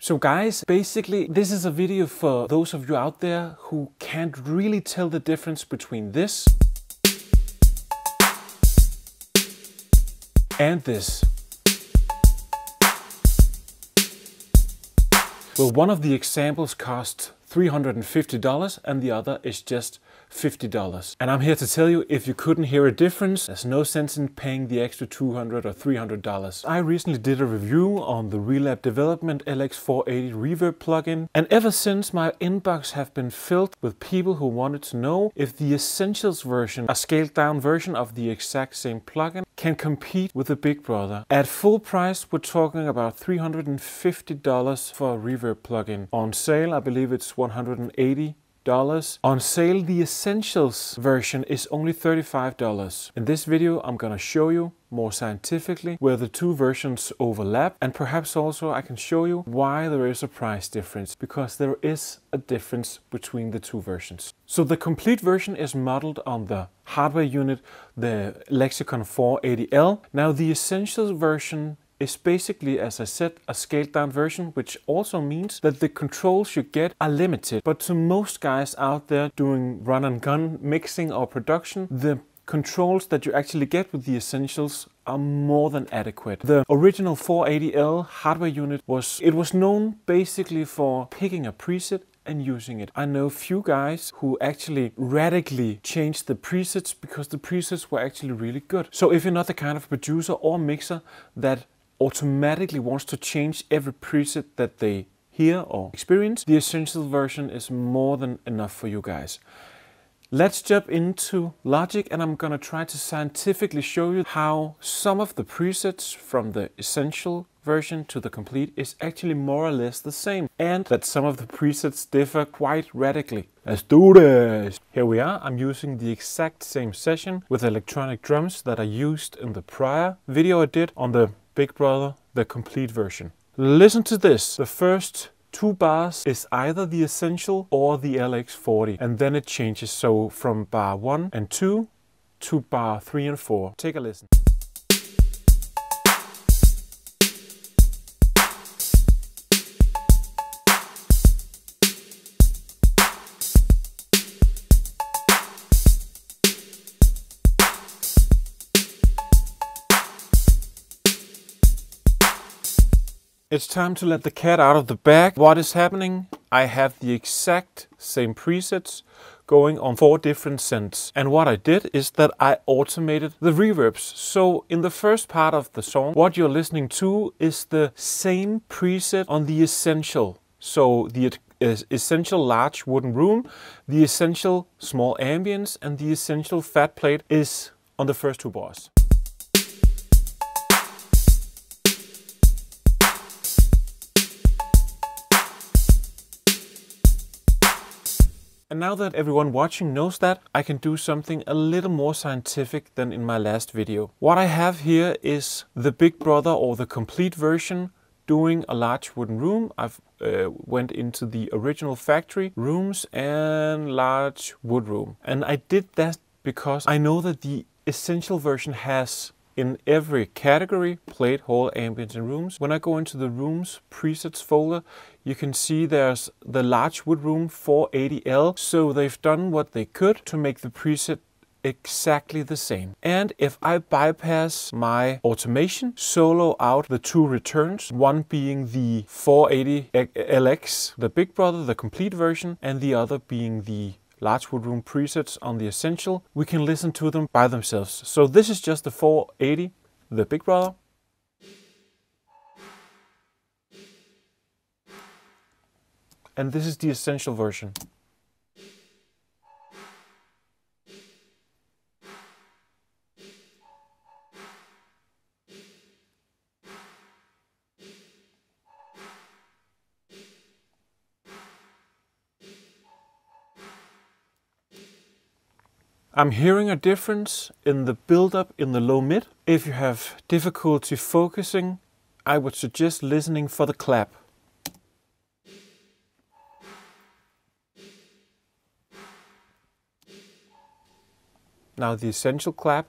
So guys, basically this is a video for those of you out there who can't really tell the difference between this and this. Well, one of the examples cost $350 and the other is just $50. And I'm here to tell you, if you couldn't hear a difference, there's no sense in paying the extra $200 or $300. I recently did a review on the Relab Development LX480 Reverb plugin, and ever since my inbox have been filled with people who wanted to know if the Essentials version, a scaled down version of the exact same plugin, can compete with the Big Brother. At full price, we're talking about $350 for a Reverb plugin. On sale, I believe it's $180. On sale, the Essentials version is only $35. In this video, I'm gonna show you more scientifically where the two versions overlap, and perhaps also I can show you why there is a price difference, because there is a difference between the two versions. So the complete version is modeled on the hardware unit, the Lexicon 480L. Now the Essentials version is basically, as I said, a scaled down version, which also means that the controls you get are limited. But to most guys out there doing run and gun mixing or production, the controls that you actually get with the Essentials are more than adequate. The original 480L hardware unit was known basically for picking a preset and using it. I know few guys who actually radically changed the presets because the presets were actually really good. So if you're not the kind of producer or mixer that automatically wants to change every preset that they hear or experience, the Essential version is more than enough for you guys. Let's jump into Logic, and I'm gonna try to scientifically show you how some of the presets from the Essential version to the Complete is actually more or less the same, and that some of the presets differ quite radically. Let's do this! Here we are. I'm using the exact same session with electronic drums that I used in the prior video I did on the Big Brother, the Complete version. Listen to this. The first 2 bars is either the Essential or the LX40, and then it changes. So from bar 1 and 2 to bar 3 and 4. Take a listen. It's time to let the cat out of the bag. What is happening? I have the exact same presets going on 4 different synths. And what I did is that I automated the reverbs. So in the first part of the song, what you're listening to is the same preset on the Essential. So the Essential large wooden room, the Essential small ambience, and the Essential fat plate is on the first 2 bars. And now that everyone watching knows that, I can do something a little more scientific than in my last video. What I have here is the Big Brother or the Complete version doing a large wooden room. I've went into the original factory rooms and large wood room. And I did that because I know that the Essential version has in every category plate, hall, ambience, and rooms. When I go into the rooms presets folder, you can see there's the large wood room 480L. So they've done what they could to make the preset exactly the same. And if I bypass my automation, solo out the 2 returns, one being the 480LX, the Big Brother, the Complete version, and the other being the large wood room presets on the Essential, we can listen to them by themselves. So this is just the 480, the Big Brother. And this is the Essential version. I'm hearing a difference in the build-up in the low mid. If you have difficulty focusing, I would suggest listening for the clap. Now the Essential clap.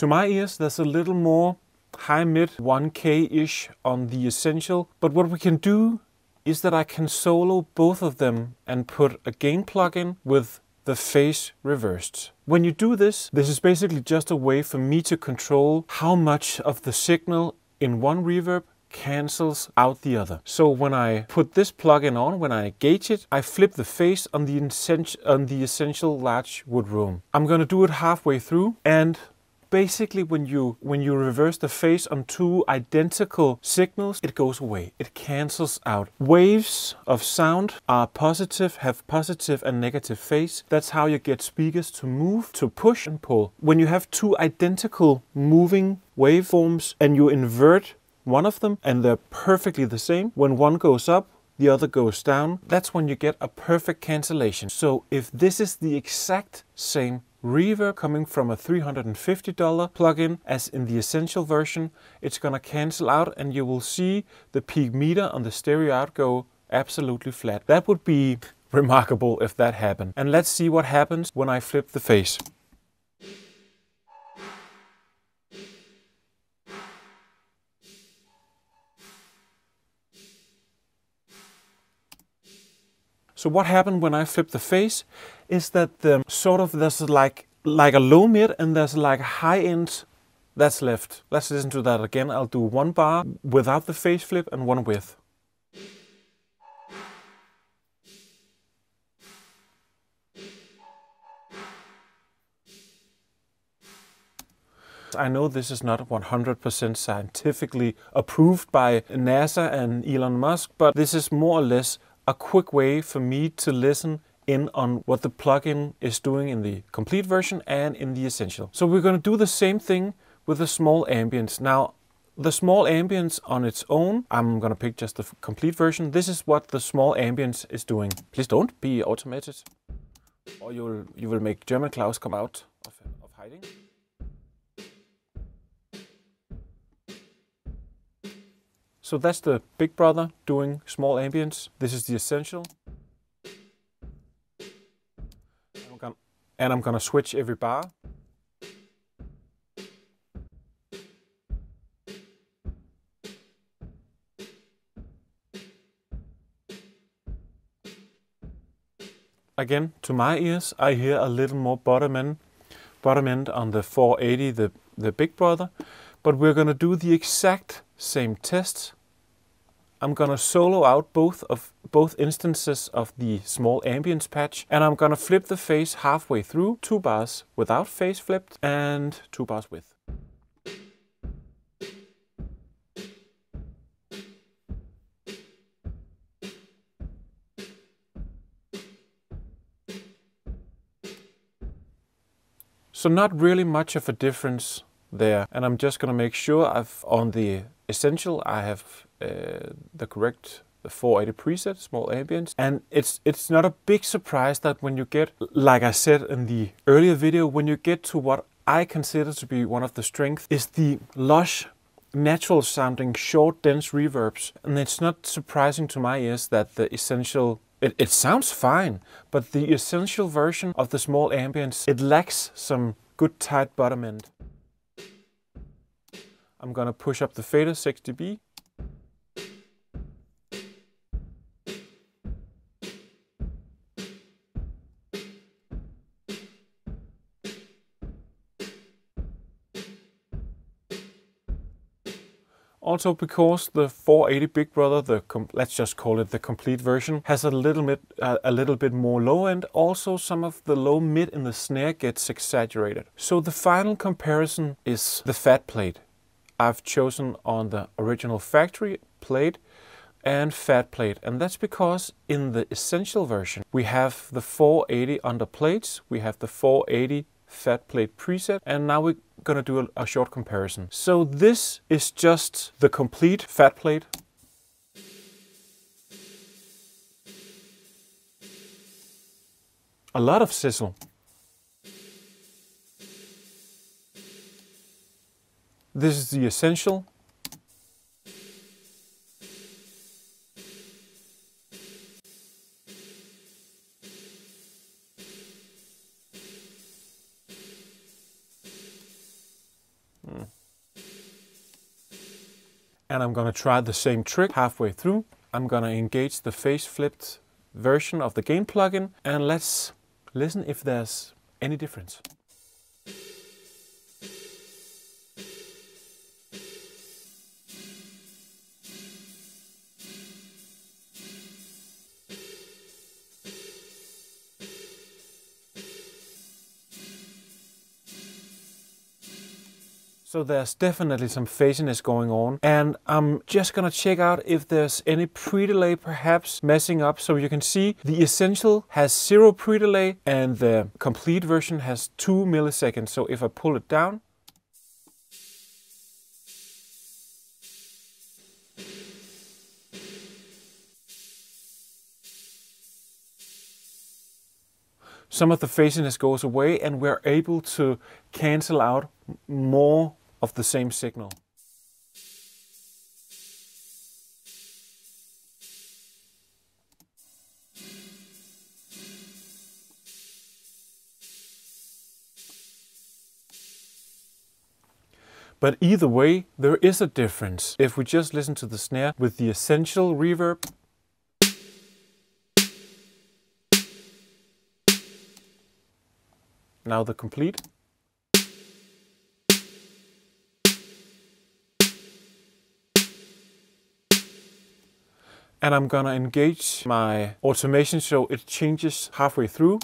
To my ears, there's a little more high mid 1K-ish on the Essential, but what we can do is that I can solo both of them and put a gain plugin with the phase reversed. When you do this, this is basically just a way for me to control how much of the signal in one reverb cancels out the other. So when I put this plugin on, when I gauge it, I flip the phase on the Essential large wood room. I'm gonna do it halfway through, and basically when you reverse the phase on two identical signals, it goes away. It cancels out. Waves of sound are positive, have positive and negative phase. That's how you get speakers to move, to push and pull. When you have two identical moving waveforms and you invert one of them and they're perfectly the same, when one goes up, the other goes down, that's when you get a perfect cancellation. So if this is the exact same reverb coming from a $350 plugin as in the Essential version, it's gonna cancel out and you will see the peak meter on the stereo out go absolutely flat. That would be remarkable if that happened. And let's see what happens when I flip the phase. So what happened when I flip the phase is that there's like a low mid and there's like a high end that's left. Let's listen to that again. I'll do one bar without the phase flip and one with. I know this is not 100% scientifically approved by NASA and Elon Musk, but this is more or less a quick way for me to listen in on what the plugin is doing in the Complete version and in the Essential. So we're going to do the same thing with the small ambience. Now, the small ambience on its own, I'm going to pick just the Complete version. This is what the small ambience is doing. Please don't be automated, or you will make German Klaus come out of hiding. So that's the big brother doing small ambience. This is the Essential. And I'm gonna switch every bar. Again, to my ears, I hear a little more bottom end on the 480, the big brother, but we're gonna do the exact same test. I'm gonna solo out both instances of the small ambience patch, and I'm gonna flip the phase halfway through, 2 bars without phase flipped and 2 bars with. So not really much of a difference there, and I'm just gonna make sure on the Essential I have the 480 preset, small ambience, and it's not a big surprise that when you get, like I said in the earlier video, when you get to what I consider to be one of the strengths is the lush, natural sounding, short, dense reverbs, and it's not surprising to my ears that the Essential, it sounds fine, but the Essential version of the small ambience, it lacks some good tight bottom end. I'm gonna push up the fader 6 dB. Also because the 480 Big Brother, let's just call it the Complete version, has a little bit more low end. Also some of the low mid in the snare gets exaggerated. So the final comparison is the fat plate. I've chosen on the original factory plate and fat plate, and that's because in the Essential version we have the 480 under plates, we have the 480 fat plate preset, and now we're gonna do a short comparison. So this is just the Complete fat plate. A lot of sizzle. This is the Essential. And I'm gonna try the same trick halfway through. I'm gonna engage the phase flipped version of the gain plugin, and let's listen if there's any difference. So there's definitely some phasiness going on, and I'm just gonna check out if there's any pre-delay perhaps messing up. So you can see the Essential has 0 pre-delay and the Complete version has 2 milliseconds. So if I pull it down, some of the phasiness goes away and we're able to cancel out more of the same signal. But either way, there is a difference. If we just listen to the snare with the Essential reverb, now the Complete. And I'm gonna engage my automation so it changes halfway through.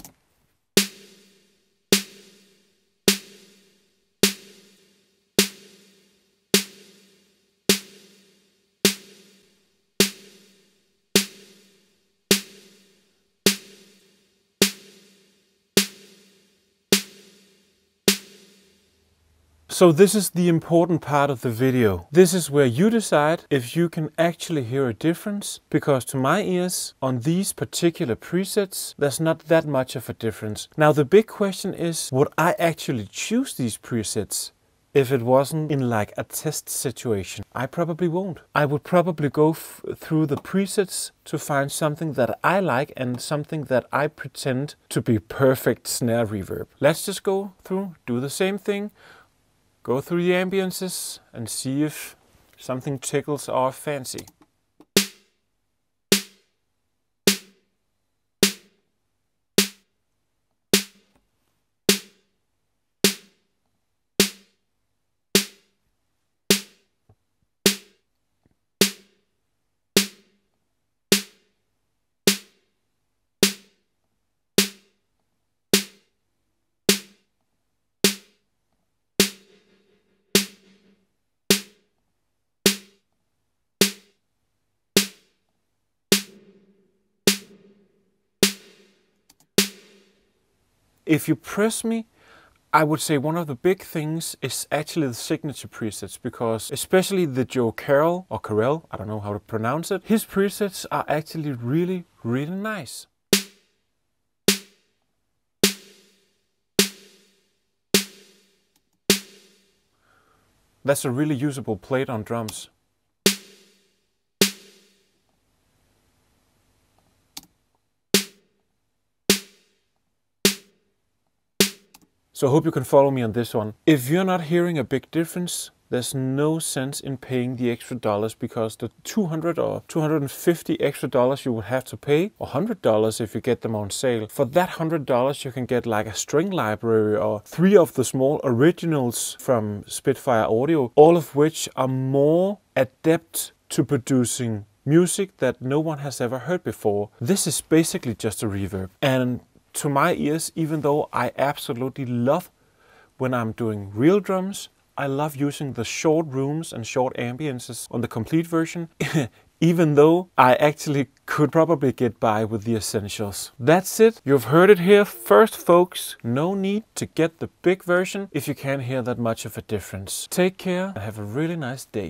So this is the important part of the video. This is where you decide if you can actually hear a difference, because to my ears, on these particular presets, there's not that much of a difference. Now the big question is, would I actually choose these presets if it wasn't in like a test situation? I probably won't. I would probably go through the presets to find something that I like and something that I pretend to be perfect snare reverb. Let's just go through, do the same thing. Go through the ambiances and see if something tickles our fancy. If you press me, I would say one of the big things is actually the signature presets, because especially the Joe Carroll, or Carell, I don't know how to pronounce it, his presets are actually really, really nice. That's a really usable plate on drums. So I hope you can follow me on this one. If you're not hearing a big difference, there's no sense in paying the extra dollars, because the $200 or $250 extra dollars you would have to pay, or $100 if you get them on sale. For that $100 you can get like a string library or 3 of the small originals from Spitfire Audio, all of which are more adept to producing music that no one has ever heard before. This is basically just a reverb. And to my ears, even though I absolutely love when I'm doing real drums, I love using the short rooms and short ambiances on the Complete version, even though I actually could probably get by with the Essentials. That's it. You've heard it here first, folks. No need to get the big version if you can't hear that much of a difference. Take care and have a really nice day.